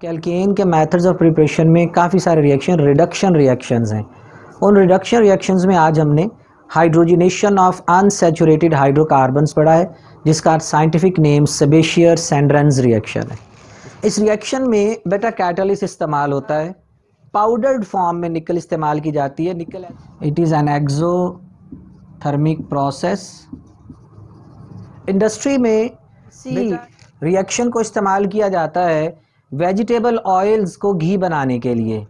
कि अल्केन के methods of preparation में काफ़ी सारे रिएक्शन रिडक्शन रिएक्शंस हैं। उन रिडक्शन रिएक्शंस में आज हमने हाइड्रोजनेशन ऑफ अनसैचुरेटेड हाइड्रोकार्बन्स पढ़ा है, जिसका साइंटिफिक नेम सेबेशियर-सैंड्रेंज रिएक्शन है। इस रिएक्शन में बेटा कैटलिस्ट इस्तेमाल होता है, पाउडर्ड फॉर्म में निकल इस्तेमाल की जाती है। निकल it is an exothermic process. Industry में रिएक्शन को इस्तेमाल किया जाता है वेजिटेबल ऑयल्स को घी बनाने के लिए।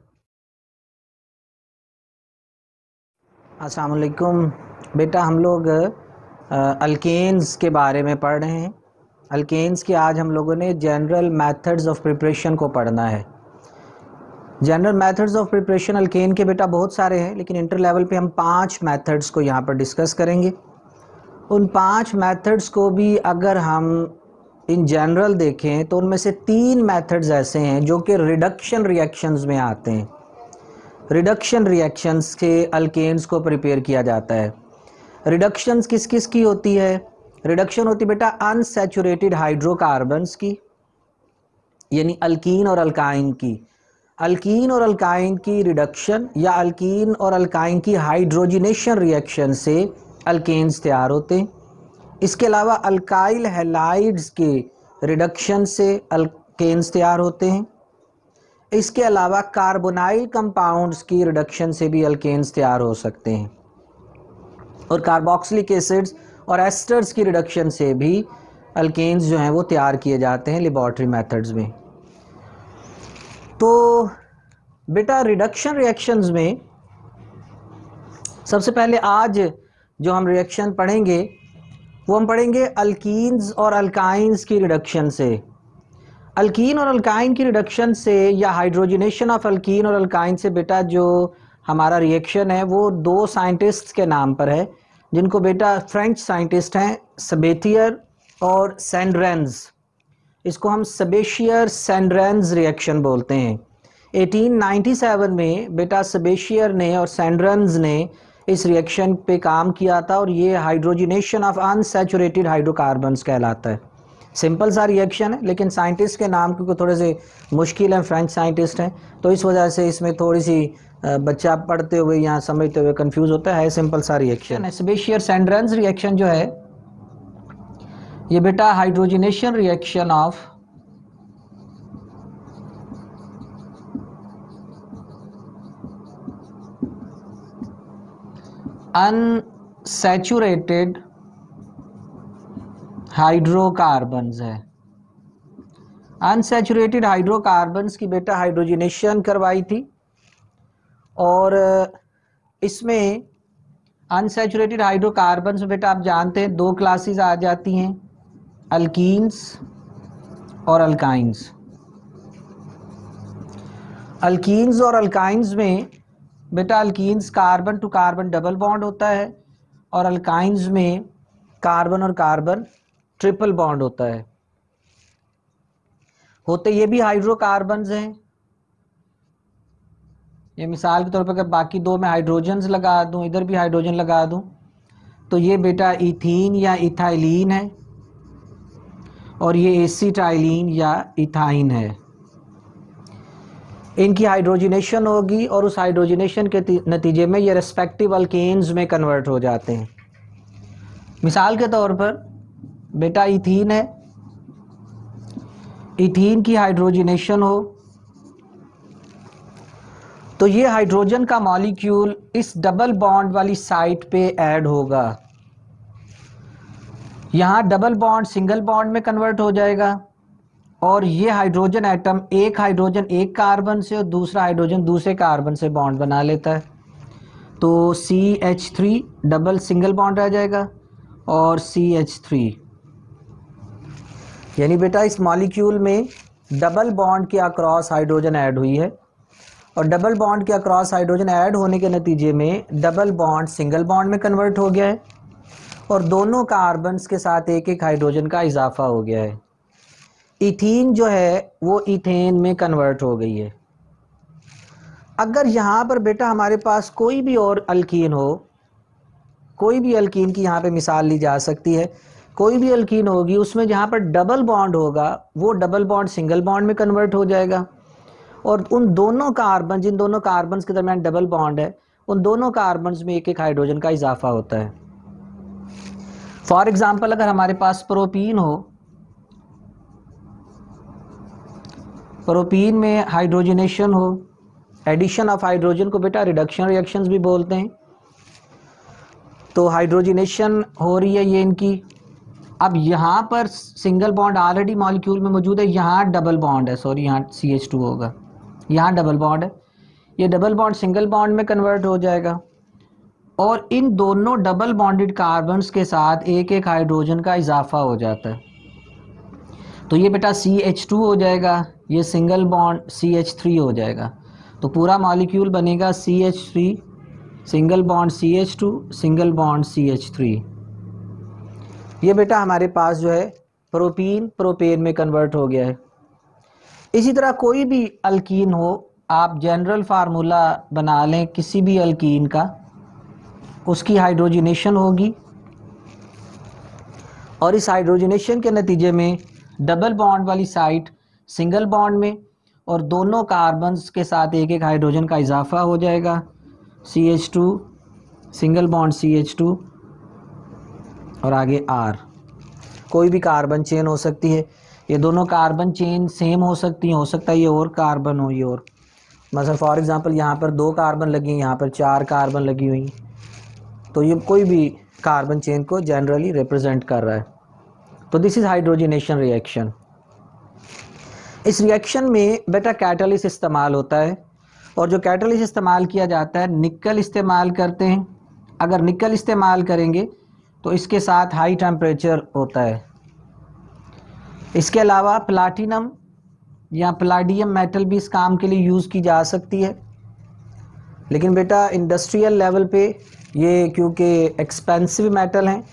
अस्सलाम वालेकुम बेटा, हम लोग अल्केन्स के बारे में पढ़ रहे हैं। अल्केन्स के आज हम लोगों ने जनरल मेथड्स ऑफ प्रिपरेशन को पढ़ना है। General methods of preparation alkane के बेटा बहुत सारे हैं, लेकिन इंटर लेवल पे हम 5 मेथड्स को यहाँ पर डिस्कस करेंगे। उन 5 मेथड्स को भी अगर हम इन जनरल देखें तो उनमें से 3 मेथड्स ऐसे हैं जो कि रिडक्शन रिएक्शंस में आते हैं। रिडक्शन रिएक्शंस के अल्केन्स को प्रिपेयर किया जाता है। रिडक्शंस किस किस की होती है? रिडक्शन होती है बेटा अनसैचुरेटेड हाइड्रोकार्बन्स की, यानी अल्कीन और अल्काइन की। अल्कीन और अल्काइन की रिडक्शन या अल्कीन और अल्काइन की हाइड्रोजनेशन रिएक्शन से अल्केन्स तैयार होते हैं। इसके अलावा अल्काइल हैलाइड्स के रिडक्शन से अल्केन्स तैयार होते हैं। इसके अलावा कार्बोनाइल कंपाउंड्स की रिडक्शन से भी अल्केन्स तैयार हो सकते हैं, और कार्बोक्सिलिक एसिड्स और एस्टर्स की रिडक्शन से भी अल्केन्स जो हैं वो तैयार किए जाते हैं लेबॉरेटरी मेथड्स में। तो बेटा रिडक्शन रिएक्शंस में सबसे पहले आज जो हम रिएक्शन पढ़ेंगे वो हम पढ़ेंगे अल्कीन्स और अल्काइंस की रिडक्शन से। अल्कीन और अल्काइन की रिडक्शन से या हाइड्रोजनेशन ऑफ अल्कीन और अल्काइन से बेटा जो हमारा रिएक्शन है वो 2 साइंटिस्ट्स के नाम पर है, जिनको बेटा फ्रेंच साइंटिस्ट हैं सेबेशियर और सैंड्रेंज। इसको हम सेबेशियर-सैंड्रेंज रिएक्शन बोलते हैं। 1897 में बेटा सेबेशियर ने और सैंड्रेंज ने इस रिएक्शन पे काम किया था, और ये हाइड्रोजनेशन ऑफ अनसैचुरेटेड हाइड्रोकार्बन्स कहलाता है। सिंपल सा रिएक्शन है, लेकिन साइंटिस्ट के नाम क्योंकि थोड़े से मुश्किल हैं, फ्रेंच साइंटिस्ट हैं, तो इस वजह से इसमें थोड़ी सी बच्चा पढ़ते हुए या समझते हुए कंफ्यूज होता है। सिंपल सा रिएक्शन है। सेबेशियर-सैंड्रेंज रिएक्शन जो है ये बेटा hydrogenation reaction of unsaturated hydrocarbons है। अनसैचुरेटेड हाइड्रोकार्बन्स की बेटा हाइड्रोजनेशन करवाई थी, और इसमें अनसैचुरेटेड हाइड्रोकार्बन्स में बेटा आप जानते हैं 2 क्लासेस आ जाती हैं, अल्कीन्स और अल्काइंस। अल्कीन्स और अल्काइंस में बेटा alkenes carbon to carbon double bond होता है, और अल्काइंस में कार्बन और कार्बन ट्रिपल बॉन्ड होता है। होते ये भी हाइड्रोकार्बन्स हैं। ये मिसाल के तौर पर अगर बाकी 2 में हाइड्रोजन्स लगा दूं, इधर भी हाइड्रोजन लगा दूं, तो ये बेटा इथीन या इथाइलीन है, और ये एसिटाइलीन या इथाइन है। इनकी हाइड्रोजनेशन होगी, और उस हाइड्रोजनेशन के नतीजे में ये रेस्पेक्टिव अल्केन्स में कन्वर्ट हो जाते हैं। मिसाल के तौर पर बेटा इथीन है, इथीन की हाइड्रोजनेशन हो तो ये हाइड्रोजन का मॉलिक्यूल इस डबल बॉन्ड वाली साइट पे ऐड होगा। यहाँ डबल बॉन्ड सिंगल बॉन्ड में कन्वर्ट हो जाएगा, और ये हाइड्रोजन एटम एक हाइड्रोजन एक कार्बन से और दूसरा हाइड्रोजन दूसरे कार्बन से बॉन्ड बना लेता है। तो CH3 डबल सिंगल बॉन्ड रह जाएगा, और CH3, यानी बेटा इस मॉलिक्यूल में डबल बॉन्ड के अक्रॉस हाइड्रोजन ऐड हुई है, और डबल बॉन्ड के अक्रॉस हाइड्रोजन ऐड होने के नतीजे में डबल बॉन्ड सिंगल बॉन्ड में कन्वर्ट हो गया है, और दोनों कार्बन्स के साथ एक एक हाइड्रोजन का इजाफा हो गया है। इथीन जो है वो इथेन में कन्वर्ट हो गई है। अगर यहाँ पर बेटा हमारे पास कोई भी और अल्कीन हो, कोई भी अल्कीन की यहाँ पे मिसाल ली जा सकती है, कोई भी अल्कीन होगी उसमें जहाँ पर डबल बॉन्ड होगा वो डबल बॉन्ड सिंगल बॉन्ड में कन्वर्ट हो जाएगा, और उन दोनों कार्बन, जिन दोनों कार्बन्स के दरमियान डबल बॉन्ड है, उन दोनों कार्बन्स में एक एक हाइड्रोजन का इजाफा होता है। फॉर एग्जाम्पल अगर हमारे पास प्रोपीन हो, प्रोपीन में हाइड्रोजनेशन हो, एडिशन ऑफ हाइड्रोजन को बेटा रिडक्शन रिएक्शंस भी बोलते हैं। तो हाइड्रोजनेशन हो रही है ये इनकी। अब यहाँ पर सिंगल बॉन्ड ऑलरेडी मॉलिक्यूल में मौजूद है, यहाँ डबल बॉन्ड है, सॉरी यहाँ CH2 होगा, यहाँ डबल बॉन्ड है, ये डबल बॉन्ड सिंगल बॉन्ड में कन्वर्ट हो जाएगा और इन दोनों डबल बॉन्डेड कार्बन्स के साथ एक एक हाइड्रोजन का इजाफा हो जाता है। तो ये बेटा CH2 हो जाएगा, ये सिंगल बॉन्ड CH3 हो जाएगा। तो पूरा मॉलिक्यूल बनेगा CH3 single bond CH2 single bond CH3। ये बेटा हमारे पास जो है प्रोपीन प्रोपेन में कन्वर्ट हो गया है। इसी तरह कोई भी अल्कीन हो, आप जनरल फार्मूला बना लें किसी भी अल्कीन का, उसकी हाइड्रोजनेशन होगी और इस हाइड्रोजनेशन के नतीजे में डबल बॉन्ड वाली साइट सिंगल बॉन्ड में और दोनों कार्बन्स के साथ एक एक हाइड्रोजन का इजाफा हो जाएगा। CH2 सिंगल बॉन्ड CH2 और आगे R। कोई भी कार्बन चेन हो सकती है, ये दोनों कार्बन चेन सेम हो सकती हैं, हो सकता है ये और कार्बन हो, ये और, मतलब फॉर एग्जांपल यहाँ पर 2 कार्बन लगी हैं, यहाँ पर 4 कार्बन लगी हुई हैं, तो ये कोई भी कार्बन चेन को जनरली रिप्रेजेंट कर रहा है। तो दिस इज़ हाइड्रोजनेशन रिएक्शन। इस रिएक्शन में बेटा कैटलिस्ट इस्तेमाल होता है और जो कैटलिस्ट इस्तेमाल किया जाता है, निकल इस्तेमाल करते हैं। अगर निकल इस्तेमाल करेंगे तो इसके साथ हाई टेम्परेचर होता है। इसके अलावा प्लाटिनम या प्लाडियम मेटल भी इस काम के लिए यूज़ की जा सकती है, लेकिन बेटा इंडस्ट्रियल लेवल पे ये क्योंकि एक्सपेंसिव मेटल हैं,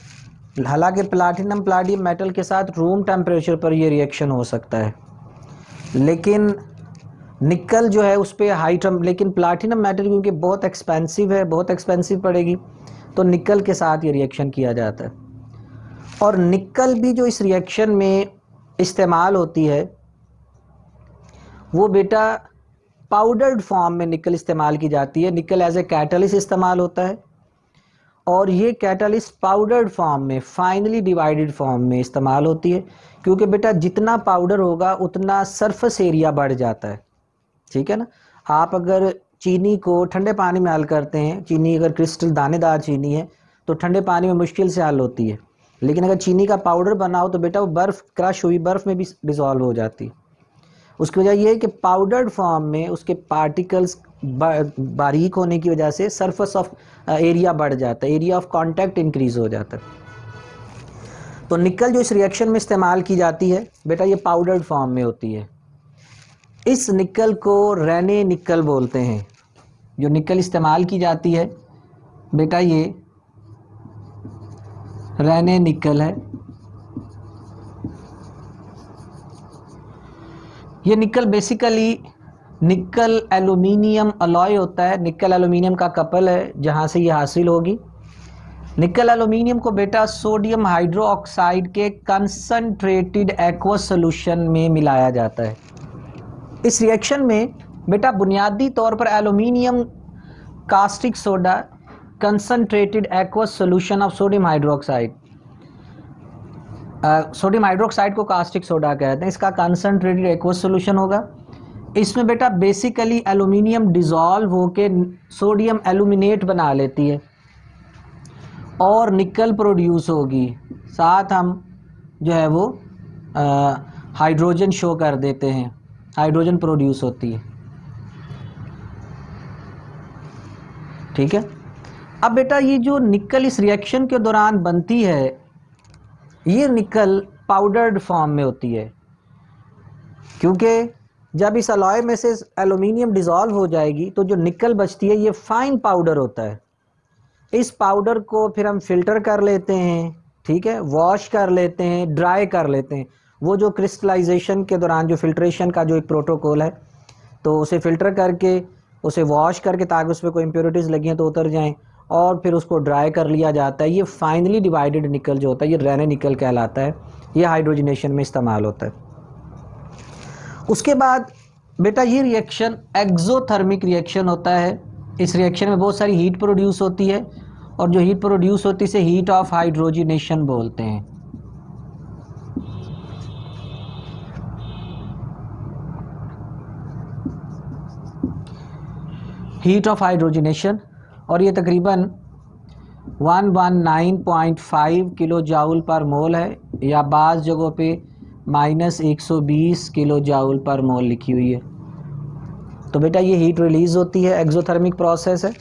हालांकि प्लाटिनम प्लाडियम मेटल के साथ रूम टेम्परेचर पर ये रिएक्शन हो सकता है, लेकिन निकल जो है उस पर लेकिन प्लाटिनम मेटल क्योंकि बहुत एक्सपेंसिव है, बहुत एक्सपेंसिव पड़ेगी, तो निकल के साथ ये रिएक्शन किया जाता है। और निकल भी जो इस रिएक्शन में इस्तेमाल होती है वो बेटा पाउडर्ड फॉर्म में निकल इस्तेमाल की जाती है। निकल एज ए कैटलिस्ट इस्तेमाल होता है और ये कैटलिस्ट पाउडर्ड फॉर्म में, फाइनली डिवाइडेड फॉर्म में इस्तेमाल होती है, क्योंकि बेटा जितना पाउडर होगा उतना सरफेस एरिया बढ़ जाता है, ठीक है ना। आप अगर चीनी को ठंडे पानी में हल करते हैं, चीनी अगर क्रिस्टल दानेदार चीनी है तो ठंडे पानी में मुश्किल से हल होती है, लेकिन अगर चीनी का पाउडर बनाओ तो बेटा वो बर्फ़, क्रश हुई बर्फ़ में भी डिज़ोल्व हो जाती है। उसकी वजह यह है कि पाउडर्ड फॉर्म में उसके पार्टिकल्स बारीक होने की वजह से सरफेस ऑफ एरिया बढ़ जाता है, एरिया ऑफ कांटेक्ट इंक्रीज हो जाता है। तो निकल जो इस रिएक्शन में इस्तेमाल की जाती है बेटा ये पाउडर्ड फॉर्म में होती है। इस निकल को रेने निकल बोलते हैं। जो निकल इस्तेमाल की जाती है बेटा ये रेने निकल है। ये निकल बेसिकली निकल एल्यूमिनियम अलॉय होता है, निकल एल्यूमिनियम का कपल है जहाँ से ये हासिल होगी। निकल एल्यूमिनियम को बेटा सोडियम हाइड्रोक्साइड के कंसंट्रेटेड एक्वस सॉल्यूशन में मिलाया जाता है। इस रिएक्शन में बेटा बुनियादी तौर पर aluminium caustic soda concentrated aqueous solution of sodium hydroxide, sodium hydroxide को कास्टिक सोडा कहते हैं, इसका कंसंट्रेटेड एक्वस सॉल्यूशन होगा। इसमें बेटा बेसिकली एल्यूमिनियम डिज़ोल्व होके सोडियम एल्यूमिनेट बना लेती है और निकल प्रोड्यूस होगी, साथ हम जो है वो हाइड्रोजन शो कर देते हैं, हाइड्रोजन प्रोड्यूस होती है, ठीक है। अब बेटा ये जो निकल इस रिएक्शन के दौरान बनती है ये निकल पाउडर्ड फॉर्म में होती है, क्योंकि जब इस अलॉय में से एल्यूमिनियम डिज़ोल्व हो जाएगी तो जो निकल बचती है ये फाइन पाउडर होता है। इस पाउडर को फिर हम फिल्टर कर लेते हैं, ठीक है, वॉश कर लेते हैं, ड्राई कर लेते हैं। वो जो क्रिस्टलाइजेशन के दौरान जो फिल्ट्रेशन का जो एक प्रोटोकॉल है, तो उसे फ़िल्टर करके उसे वॉश करके ताकि उस पर कोई इम्प्योरिटीज़ लगी हैं तो उतर जाएं, और फिर उसको ड्राई कर लिया जाता है। ये फाइनली डिवाइडेड निकल जो होता है ये रेने निकल कहलाता है, ये हाइड्रोजनेशन में इस्तेमाल होता है। उसके बाद बेटा ये रिएक्शन एक्सोथर्मिक रिएक्शन होता है। इस रिएक्शन में बहुत सारी हीट प्रोड्यूस होती है और जो हीट प्रोड्यूस होती है इसे हीट ऑफ हाइड्रोजनेशन बोलते हैं। हीट ऑफ हाइड्रोजनेशन, और ये तकरीबन 119.5 किलो जाउल पर मोल है, या बाज़ जगहों पे -120 किलो जाउल पर मोल लिखी हुई है। तो बेटा ये हीट रिलीज़ होती है, एक्सोथर्मिक प्रोसेस है,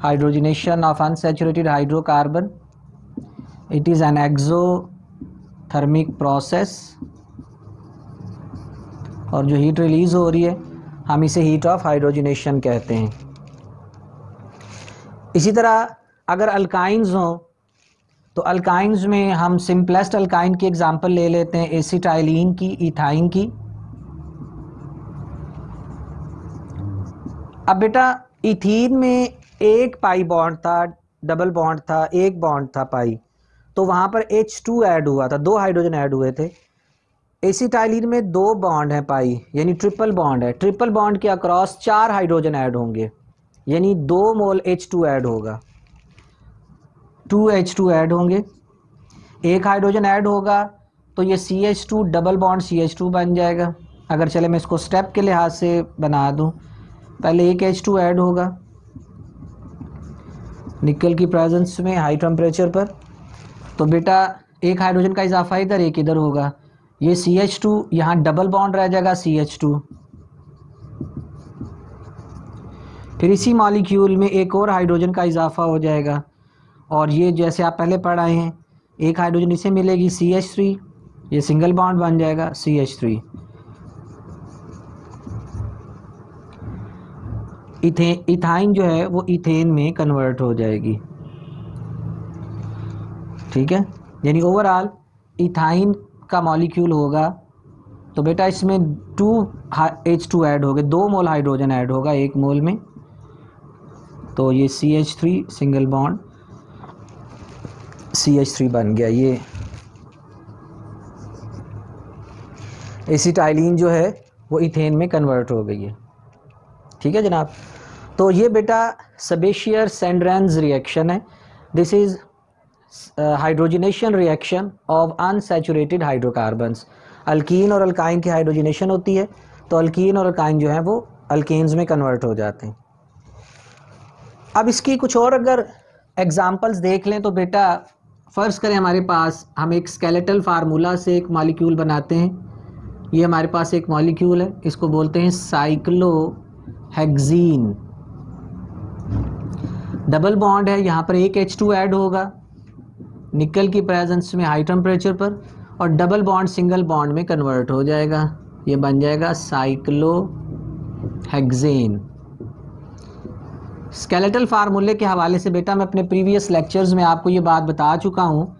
hydrogenation of unsaturated hydrocarbon. It is an exothermic process, और जो हीट रिलीज़ हो रही है हम इसे हीट ऑफ हाइड्रोजनेशन कहते हैं। इसी तरह अगर अल्काइंस हों तो अल्काइंस में हम सिंपलेस्ट अल्काइन की एग्जांपल ले लेते हैं, एसिटाइलिन की, इथाइन की। अब बेटा इथीन में एक पाई बॉन्ड था, डबल बॉन्ड था, एक बॉन्ड था पाई, तो वहाँ पर H2 ऐड हुआ था, 2 हाइड्रोजन ऐड हुए थे। एसिटाइलिन में 2 बॉन्ड हैं पाई, यानी ट्रिपल बॉन्ड है। ट्रिपल बॉन्ड के अक्रॉस 4 हाइड्रोजन ऐड होंगे, यानी 2 मोल H2 ऐड होगा, 2 H2 ऐड होंगे। एक हाइड्रोजन ऐड होगा तो ये CH2 डबल बॉन्ड CH2 बन जाएगा। अगर चले मैं इसको स्टेप के लिहाज से बना दूं, पहले एक H2 ऐड होगा निकल की प्रेजेंस में हाई टेम्परेचर पर, तो बेटा एक हाइड्रोजन का इजाफा इधर एक इधर होगा, ये CH2 यहाँ डबल बॉन्ड रह जाएगा CH2। फिर इसी मॉलिक्यूल में एक और हाइड्रोजन का इजाफा हो जाएगा, और ये जैसे आप पहले पढ़ आए हैं, एक हाइड्रोजन इसे मिलेगी CH3, ये सिंगल बॉन्ड बन जाएगा CH3। इथाइन जो है वो इथेन में कन्वर्ट हो जाएगी, ठीक है। यानी ओवरऑल इथाइन का मॉलिक्यूल होगा, तो बेटा इसमें 2H2 ऐड हो गए, 2 मोल हाइड्रोजन ऐड होगा 1 मोल में, तो ये CH3 सिंगल बॉन्ड CH3 बन गया। ये एसिटाइलिन जो है वो इथेन में कन्वर्ट हो गई है, ठीक है जनाब। तो ये बेटा सेबेशियर सैंड्रेंज रिएक्शन है। This is hydrogenation reaction of unsaturated hydrocarbons. Alkyne और अल्काइन की हाइड्रोजनेशन होती है, तो अल्कीन और अल्काइन जो है वो अल्केन्स में कन्वर्ट हो जाते हैं। अब इसकी कुछ और अगर एग्जांपल्स देख लें तो बेटा फ़र्ज़ करें हमारे पास हम एक स्केलेटल फार्मूला से एक मॉलिक्यूल बनाते हैं। ये हमारे पास एक मॉलिक्यूल है, इसको बोलते हैं साइक्लोहेक्सीन। डबल बॉन्ड है, यहाँ पर एक H2 ऐड होगा निकल की प्रेजेंस में हाई टेम्परेचर पर, और डबल बॉन्ड सिंगल बॉन्ड में कन्वर्ट हो जाएगा, ये बन जाएगा साइक्लोहेक्सेन। स्केलेटल फार्मूले के हवाले से बेटा मैं अपने प्रीवियस लेक्चर्स में आपको ये बात बता चुका हूँ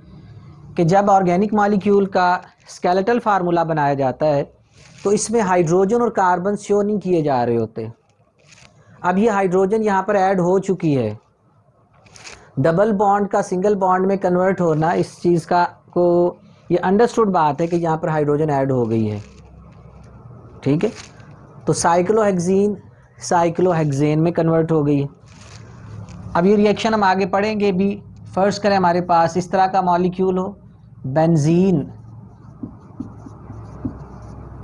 कि जब ऑर्गेनिक मॉलिक्यूल का स्केलेटल फार्मूला बनाया जाता है तो इसमें हाइड्रोजन और कार्बन शो नहीं किए जा रहे होते। अब ये हाइड्रोजन यहाँ पर ऐड हो चुकी है, डबल बॉन्ड का सिंगल बॉन्ड में कन्वर्ट होना, इस चीज़ का को ये अंडरस्टूड बात है कि यहाँ पर हाइड्रोजन ऐड हो गई है, ठीक है। तो साइक्लोहेक्सेन में कन्वर्ट हो गई है। अब ये रिएक्शन हम आगे पढ़ेंगे भी। फर्स्ट करें हमारे पास इस तरह का मॉलिक्यूल हो बेंजीन,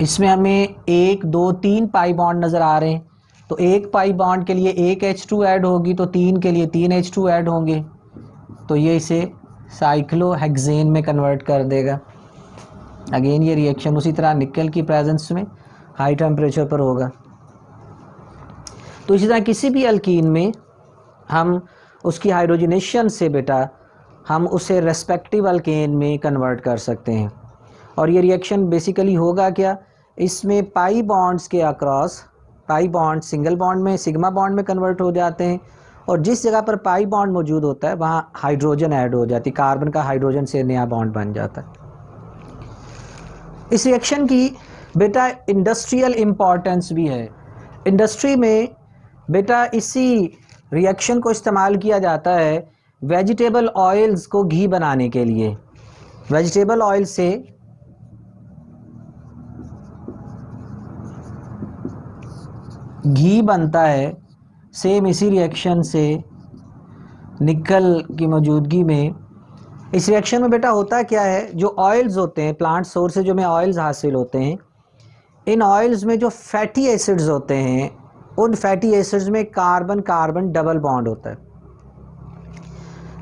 इसमें हमें 1 2 3 पाई बॉन्ड नज़र आ रहे हैं, तो एक पाई बॉन्ड के लिए एक H2 ऐड होगी, तो 3 के लिए 3 H2 ऐड होंगे, तो ये इसे साइक्लोहेक्सेन में कन्वर्ट कर देगा। अगेन ये रिएक्शन उसी तरह निकल की प्रेजेंस में हाई टेम्परेचर पर होगा। तो इसी तरह किसी भी अल्कीन में हम उसकी हाइड्रोजनेशन से बेटा हम उसे रेस्पेक्टिव अल्केन में कन्वर्ट कर सकते हैं। और ये रिएक्शन बेसिकली होगा क्या, इसमें पाई बॉन्ड्स के across, pi bond single bond में सिग्मा बॉन्ड में कन्वर्ट हो जाते हैं, और जिस जगह पर पाई बॉन्ड मौजूद होता है वहाँ हाइड्रोजन ऐड हो जाती है, कार्बन का हाइड्रोजन से नया बॉन्ड बन जाता है। इस रिएक्शन की बेटा इंडस्ट्रियल इम्पॉर्टेंस भी है। इंडस्ट्री में बेटा इसी रिएक्शन को इस्तेमाल किया जाता है वेजिटेबल ऑयल्स को घी बनाने के लिए। वेजिटेबल ऑयल से घी बनता है सेम इसी रिएक्शन से निकल की मौजूदगी में। इस रिएक्शन में बेटा होता क्या है, जो ऑयल्स होते हैं प्लांट सोर्स से जो हमें ऑयल्स हासिल होते हैं, इन ऑयल्स में जो फैटी एसिड्स होते हैं उन फैटी एसिड्स में कार्बन कार्बन डबल बॉन्ड होता है।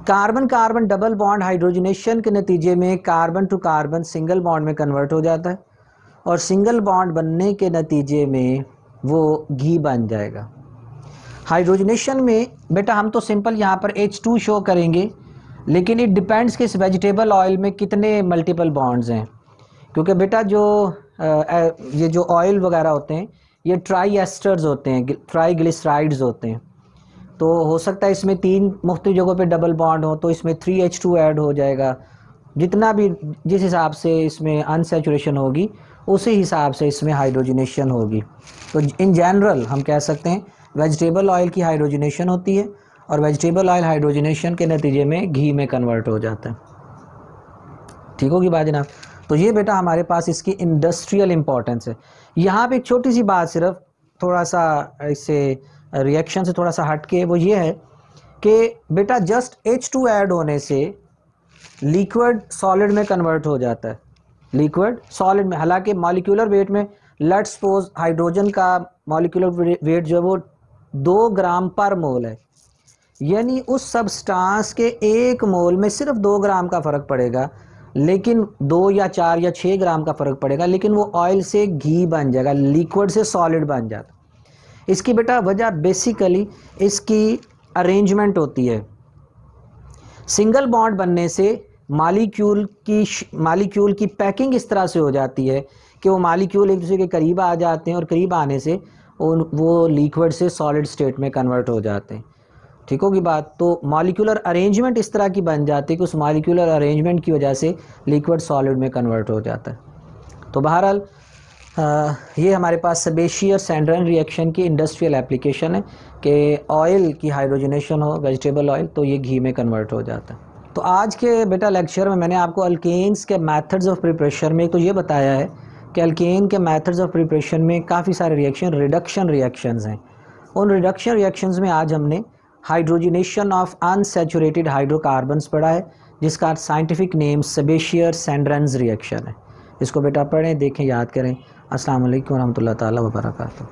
Carbon carbon double bond hydrogenation के नतीजे में carbon to carbon single bond में कन्वर्ट हो जाता है और सिंगल बॉन्ड बनने के नतीजे में वो घी बन जाएगा। हाइड्रोजनेशन में बेटा हम तो सिंपल यहाँ पर H2 शो करेंगे, लेकिन इट डिपेंड्स कि इस वेजिटेबल ऑयल में कितने मल्टीपल बॉन्ड्स हैं, क्योंकि बेटा जो ये जो ऑयल वगैरह होते हैं ये ट्राई एस्टर्स होते हैं, ट्राई ग्लिसराइड्स होते हैं। तो हो सकता है इसमें 3 मुख्तलिफ जगहों पे डबल बॉन्ड हो, तो इसमें 3H2 ऐड हो जाएगा। जितना भी जिस हिसाब से इसमें अनसैचुरेशन होगी उसी हिसाब से इसमें हाइड्रोजनेशन होगी। तो इन जनरल हम कह सकते हैं वेजिटेबल ऑयल की हाइड्रोजनेशन होती है और वेजिटेबल ऑयल हाइड्रोजनेशन के नतीजे में घी में कन्वर्ट हो जाता है। ठीक होगी बात जनाब। तो ये बेटा हमारे पास इसकी इंडस्ट्रियल इंपॉर्टेंस है। यहाँ पे एक छोटी सी बात सिर्फ थोड़ा सा इससे रिएक्शन से थोड़ा सा हट के, वो ये है कि बेटा जस्ट H2 ऐड होने से लिक्विड सॉलिड में कन्वर्ट हो जाता है, लिक्विड सॉलिड में। हालांकि मॉलिक्यूलर वेट में लेट्स सपोज हाइड्रोजन का मॉलिक्यूलर वेट जो है वो 2 ग्राम पर मोल है, यानी उस सब्सटेंस के 1 मोल में सिर्फ 2 ग्राम का फ़र्क पड़ेगा, लेकिन 2 या 4 या 6 ग्राम का फ़र्क पड़ेगा, लेकिन वो ऑयल से घी बन जाएगा, लिक्विड से सॉलिड बन जाता। इसकी बेटा वजह बेसिकली इसकी अरेंजमेंट होती है। सिंगल बॉन्ड बनने से मॉलिक्यूल की पैकिंग इस तरह से हो जाती है कि वो मॉलिक्यूल एक दूसरे के करीब आ जाते हैं और करीब आने से वो लिक्विड से सॉलिड स्टेट में कन्वर्ट हो जाते हैं। ठीक होगी बात। तो मॉलिक्यूलर अरेंजमेंट इस तरह की बन जाती है कि उस मॉलिक्यूलर अरेंजमेंट की वजह से लिक्विड सॉलिड में कन्वर्ट हो जाता है। तो बहरहाल ये हमारे पास सेबेशियर सैंड्रेन रिएक्शन की इंडस्ट्रियल एप्लीकेशन है कि ऑयल की हाइड्रोजनेशन हो वेजिटेबल ऑयल तो ये घी में कन्वर्ट हो जाता है। तो आज के बेटा लेक्चर में मैंने आपको अल्केन्स के मेथड्स ऑफ प्रिपरेशन में तो ये बताया है कि अल्केन के मेथड्स ऑफ प्रिपरेशन में काफ़ी सारे रिडक्शन रिएक्शंस हैं। उन रिडक्शन रिएक्शंस में आज हमने हाइड्रोजनेशन ऑफ अनसैचुरेटेड हाइड्रोकार्बन्स पढ़ा है, जिसका साइंटिफिक नेम सेबेशियर सैंड्रेन्स रिएक्शन है। इसको बेटा पढ़ें, देखें, याद करें। अस्सलाम वालेकुम रहमतुल्लाह ताला व बरकातहू।